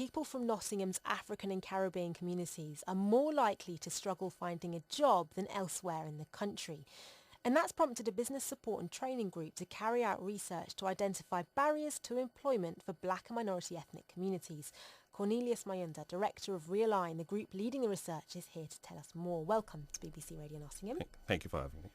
people from Nottingham's African and Caribbean communities are more likely to struggle finding a job than elsewhere in the country. And that's prompted a business support and training group to carry out research to identify barriers to employment for black and minority ethnic communities. Cornelius Muyunda, director of Realign, the group leading the research, is here to tell us more. Welcome to BBC Radio Nottingham. Thank you for having me.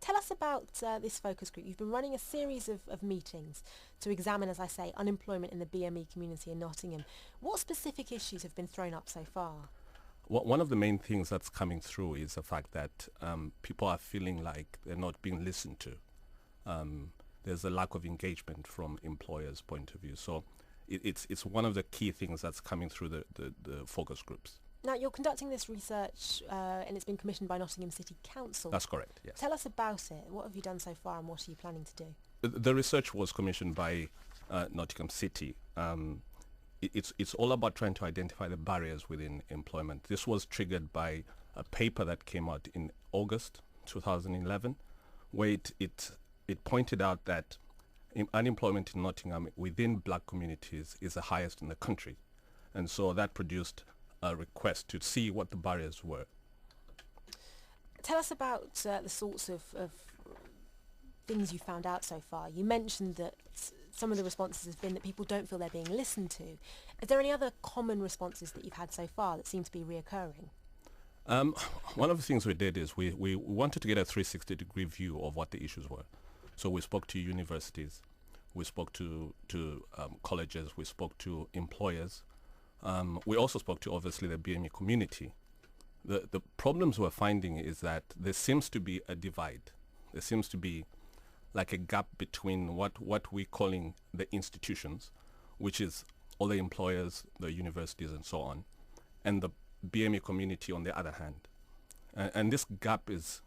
Tell us about this focus group. You've been running a series of meetings to examine, as I say, unemployment in the BME community in Nottingham. What specific issues have been thrown up so far? One of the main things that's coming through is the fact that people are feeling like they're not being listened to. There's a lack of engagement from employers' point of view. So it's one of the key things that's coming through the focus groups. Now, you're conducting this research and it's been commissioned by Nottingham City Council. That's correct, yes. Tell us about it. What have you done so far and what are you planning to do? The research was commissioned by Nottingham City. It's all about trying to identify the barriers within employment. This was triggered by a paper that came out in August 2011, where it pointed out that unemployment in Nottingham within black communities is the highest in the country. And so that produced a request to see what the barriers were. Tell us about the sorts of things you found out so far. You mentioned that some of the responses have been that people don't feel they're being listened to. Is there any other common responses that you've had so far that seem to be reoccurring? One of the things we did is we wanted to get a 360-degree view of what the issues were. So we spoke to universities, we spoke to colleges, we spoke to employers. We also spoke to, obviously, the BME community. The problems we're finding is that there seems to be a divide. There seems to be like a gap between what we're calling the institutions, which is all the employers, the universities and so on, and the BME community on the other hand. And this gap is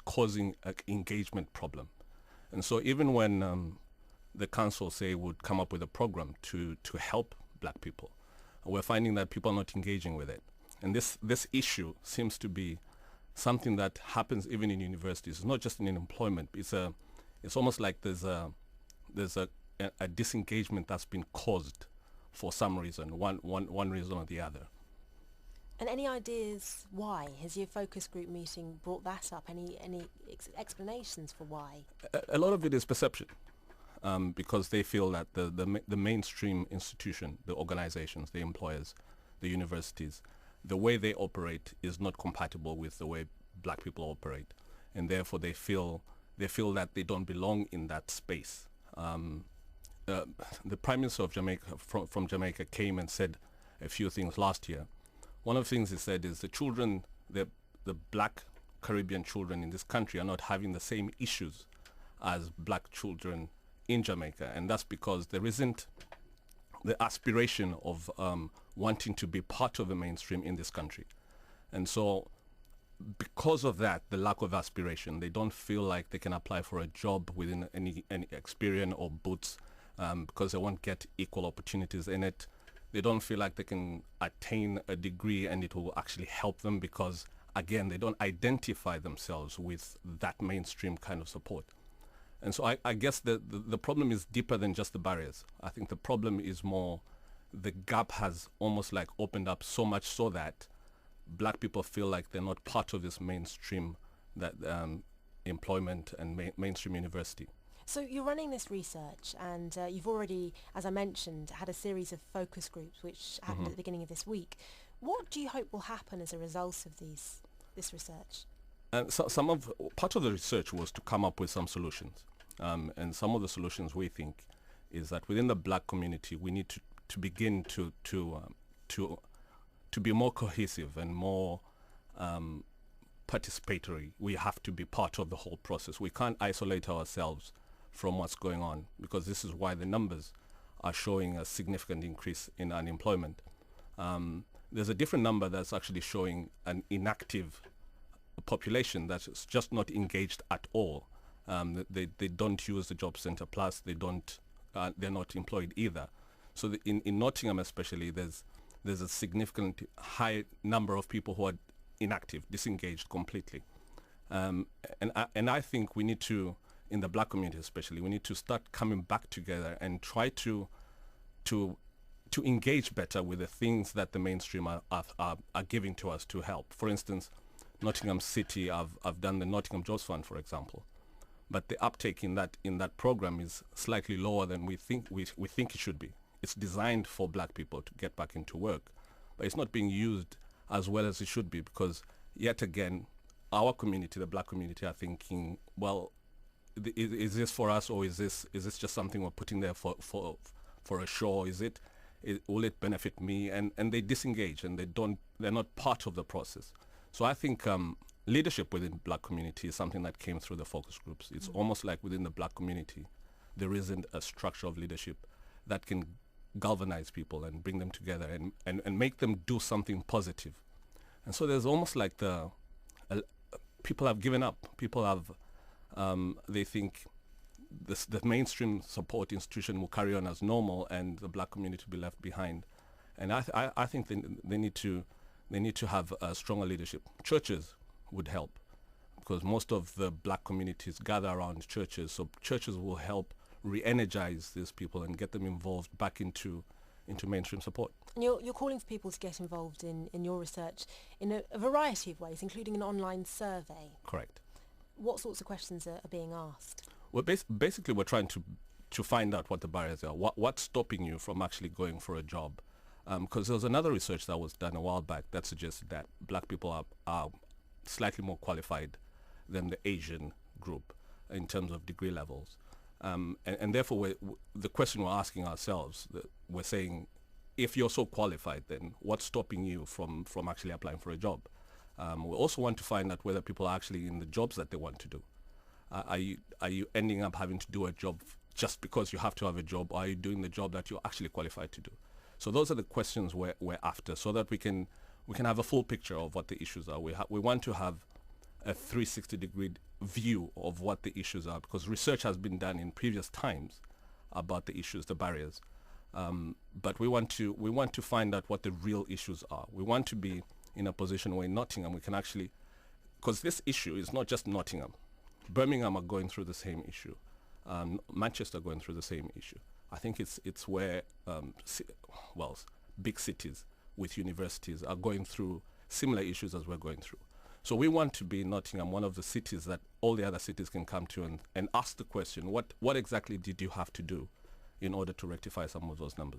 causing an engagement problem. And so even when the council say would come up with a program to help black people, we're finding that people are not engaging with it. And this issue seems to be something that happens even in universities. It's not just in employment. It's almost like there's a disengagement that's been caused for some reason, one reason or the other. And any ideas why? Has your focus group meeting brought that up? Any explanations for why? A lot of it is perception. Because they feel that the mainstream institution, the organizations, the employers, the universities, the way they operate is not compatible with the way black people operate, and therefore they feel that they don't belong in that space. The Prime Minister of Jamaica from Jamaica came and said a few things last year. One of the things he said is the black Caribbean children in this country are not having the same issues as black children in Jamaica, and that's because there isn't the aspiration of wanting to be part of the mainstream in this country. And so because of that, the lack of aspiration, they don't feel like they can apply for a job within any Experian or Boots because they won't get equal opportunities in it. They don't feel like they can attain a degree and it will actually help them because, again, they don't identify themselves with that mainstream kind of support. And so I guess the problem is deeper than just the barriers. I think the problem is more the gap has almost like opened up so much so that black people feel like they're not part of this mainstream employment and mainstream university. So you're running this research and you've already, as I mentioned, had a series of focus groups which happened at the beginning of this week. What do you hope will happen as a result of this research? Part of the research was to come up with some solutions. And some of the solutions we think is that within the black community, we need to begin to be more cohesive and more participatory. We have to be part of the whole process. We can't isolate ourselves from what's going on because this is why the numbers are showing a significant increase in unemployment. There's a different number that's actually showing an inactive population that's just not engaged at all. They don't use the job center, plus they're not employed either. So in Nottingham especially, there's a significant high number of people who are inactive, disengaged completely. And I think we need to, in the black community especially, we need to start coming back together and try to to engage better with the things that the mainstream are giving to us to help. For instance, Nottingham City, I've done the Nottingham Jobs Fund, for example, but the uptake in that program is slightly lower than we think it should be. It's designed for black people to get back into work, but it's not being used as well as it should be, because yet again, our community, the black community, are thinking, well, is this for us, or is this just something we're putting there for a show? Will it benefit me? And they disengage, and they're not part of the process. So I think leadership within black community is something that came through the focus groups. It's almost like within the black community, there isn't a structure of leadership that can galvanize people and bring them together and make them do something positive. And so there's almost like people have given up. People have, they think the mainstream support institution will carry on as normal and the black community will be left behind. And I think they need to have a stronger leadership. Churches would help, because most of the black communities gather around churches. So churches will help re-energize these people and get them involved back into mainstream support. And you're calling for people to get involved in your research in a variety of ways, including an online survey. Correct. What sorts of questions are being asked? Well, basically we're trying to find out what the barriers are. What's stopping you from actually going for a job? Because there was another research that was done a while back that suggested that black people are slightly more qualified than the Asian group in terms of degree levels. And therefore, the question we're asking ourselves, we're saying, if you're so qualified, then what's stopping you from actually applying for a job? We also want to find out whether people are actually in the jobs that they want to do. Are you ending up having to do a job just because you have to have a job, or are you doing the job that you're actually qualified to do? So those are the questions we're after, so that we can have a full picture of what the issues are. We want to have a 360-degree view of what the issues are, because research has been done in previous times about the issues, the barriers. But we want to find out what the real issues are. We want to be in a position where in Nottingham we can actually, because this issue is not just Nottingham. Birmingham are going through the same issue. Manchester are going through the same issue. I think it's where big cities with universities are going through similar issues as we're going through. So we want to be in Nottingham, one of the cities that all the other cities can come to and ask the question, what exactly did you have to do in order to rectify some of those numbers?